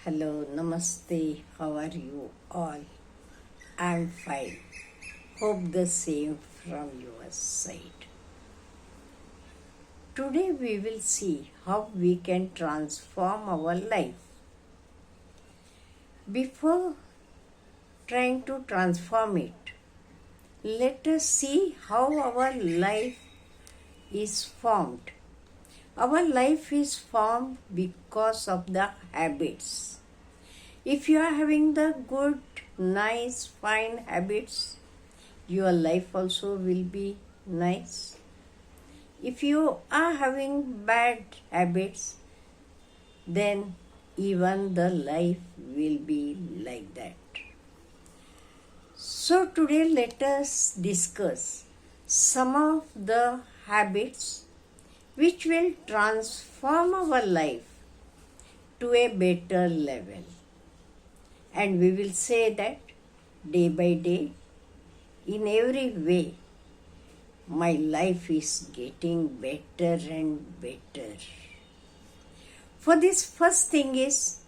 Hello, namaste, how are you all? I'm fine. Hope the same from your side. Today we will see how we can transform our life. Before trying to transform it, let us see how our life is formed. Our life is formed because of the habits. If you are having the good, nice, fine habits, your life also will be nice. If you are having bad habits, then even the life will be like that. So today let us discuss some of the habits which will transform our life to a better level. And we will say that day by day, in every way, my life is getting better and better. For this, first thing is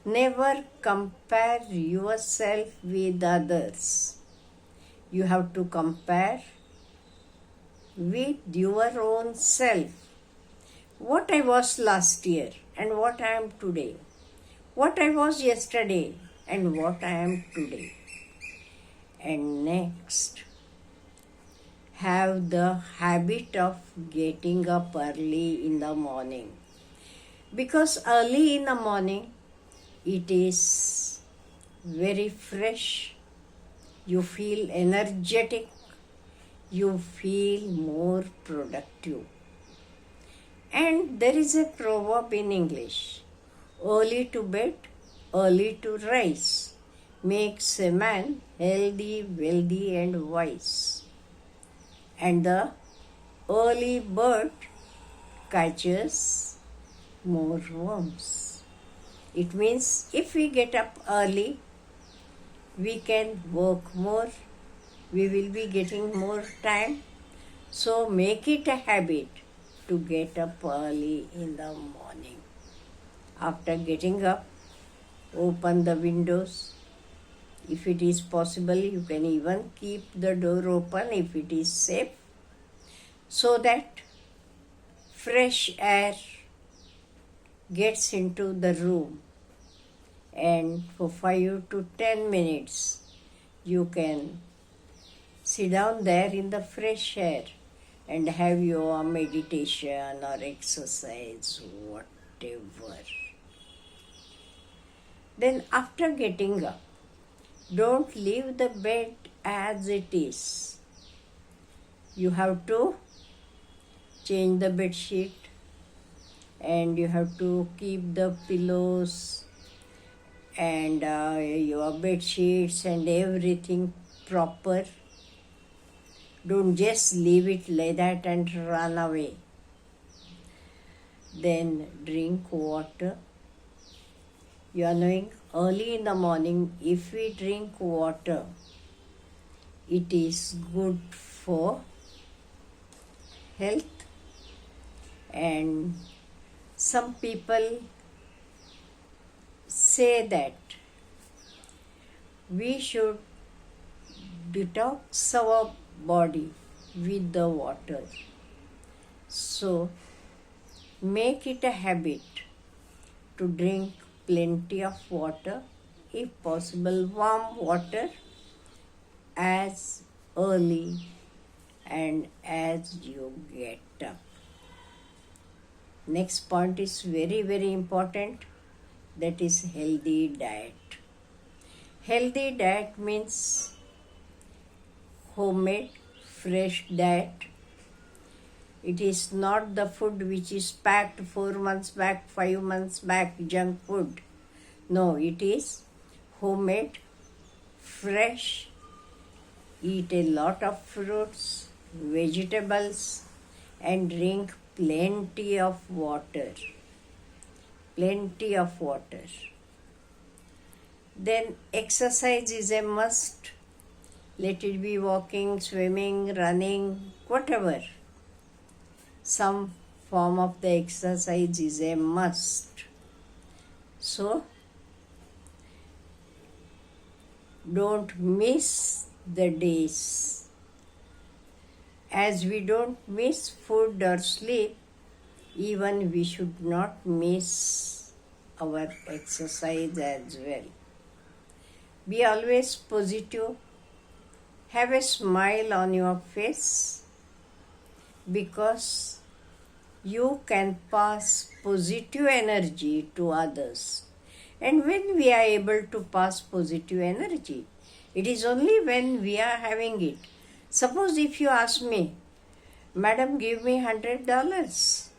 never compare yourself with others. You have to compare with your own self. What I was last year and what I am today. What I was yesterday and what I am today. And next, have the habit of getting up early in the morning. Because early in the morning, it is very fresh. You feel energetic. You feel more productive. And there is a proverb in English. Early to bed, early to rise makes a man healthy, wealthy and wise. And the early bird catches more worms. It means if we get up early, we can work more, we will be getting more time. So make it a habit to get up early in the morning. After getting up, open the windows. If it is possible, you can even keep the door open if it is safe, so that fresh air gets into the room, and for 5 to 10 minutes you can sit down there in the fresh air and have your meditation or exercise, whatever. Then after getting up, don't leave the bed as it is. You have to change the bed sheet and you have to keep the pillows and your bed sheets and everything proper. Don't just leave it like that and run away. Then drink water. You are knowing, early in the morning, if we drink water, it is good for health. And some people say that we should detox our body with the water. So make it a habit to drink plenty of water, if possible warm water, as early and as you get up. Next point is very, very important. That is healthy diet. Healthy diet means homemade, fresh diet. It is not the food which is packed 4 months back, 5 months back, junk food. No, it is homemade, fresh. Eat a lot of fruits, vegetables, and drink plenty of water. Plenty of water. Then exercise is a must. Let it be walking, swimming, running, whatever. Some form of the exercise is a must. So Don't miss the days. As we don't miss food or sleep, even we should not miss our exercise as well. Be always positive. Have a smile on your face because you can pass positive energy to others. And when we are able to pass positive energy, it is only when we are having it. Suppose if you ask me, Madam, give me $100.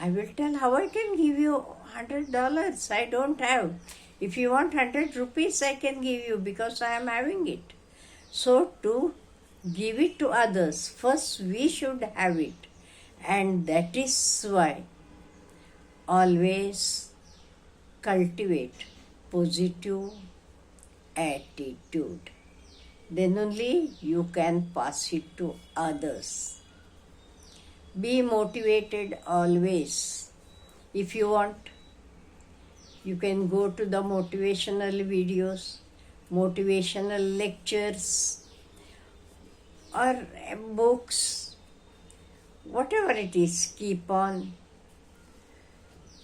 I will tell how I can give you $100. I don't have. If you want 100 rupees, I can give you because I am having it. So to give it to others, first we should have it. And that is why always cultivate positive attitude. Then only you can pass it to others. Be motivated always. If you want, you can go to the motivational videos, motivational lectures, or books, whatever it is, keep on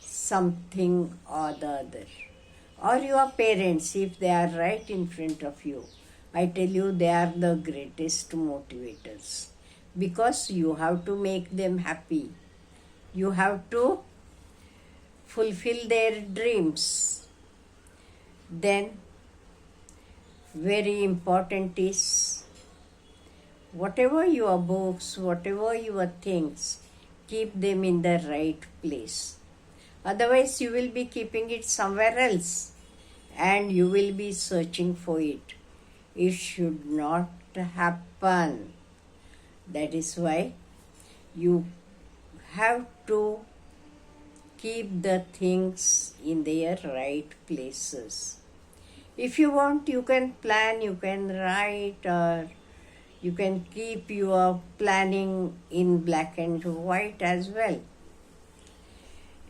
something or the other. Or your parents, if they are right in front of you, I tell you they are the greatest motivators because you have to make them happy. You have to fulfill their dreams. Then, very important is whatever your books, whatever your things, keep them in the right place. Otherwise, you will be keeping it somewhere else and you will be searching for it. It should not happen. That is why you have to keep the things in their right places. If you want, you can plan, you can write, or you can keep your planning in black and white as well.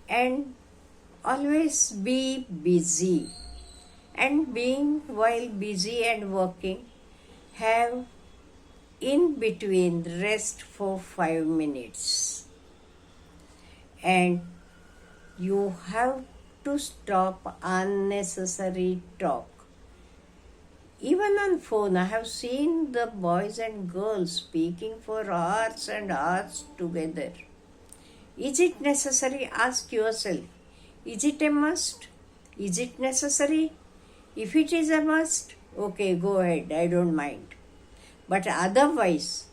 And always be busy. And being while busy and working, have in between rest for 5 minutes. And you have to stop unnecessary talk. Even on phone, I have seen the boys and girls speaking for hours and hours together. Is it necessary? Ask yourself. Is it a must? Is it necessary? If it is a must, okay, go ahead, I don't mind. But otherwise,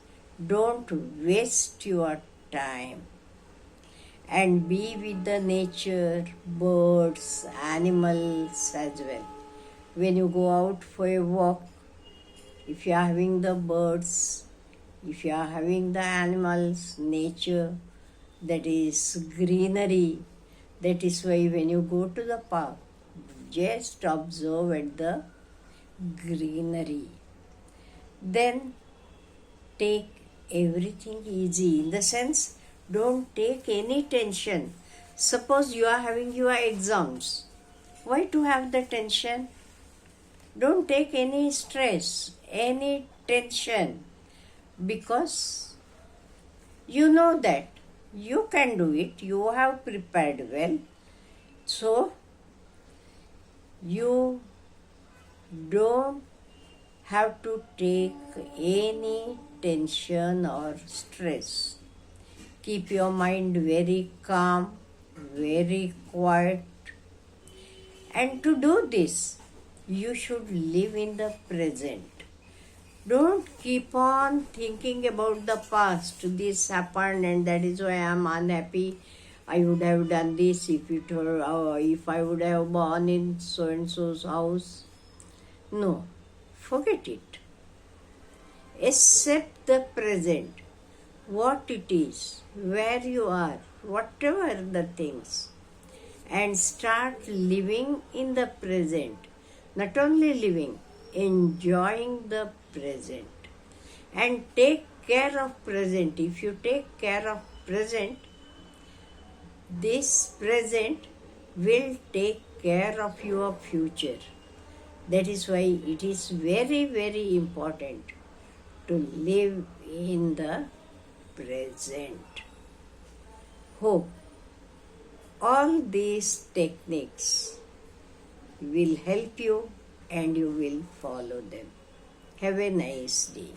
don't waste your time. And be with the nature, birds, animals as well. When you go out for a walk, if you are having the birds, if you are having the animals, nature, that is greenery, that is why when you go to the park, just observe at the greenery. Then take everything easy, in the sense, don't take any tension. Suppose you are having your exams. Why to have the tension? Don't take any stress, any tension, because you know that you can do it, you have prepared well. So, you don't have to take any tension or stress. Keep your mind very calm, very quiet. And to do this, you should live in the present. Don't keep on thinking about the past. This happened and that is why I am unhappy. I would have done this if I would have born in so and so's house. No, forget it. Accept the present, what it is, where you are, whatever the things, and start living in the present. Not only living, enjoying the present. And take care of present. If you take care of present, this present will take care of your future. That is why it is very, very important to live in the present. Hope all these techniques will help you and you will follow them. Have a nice day.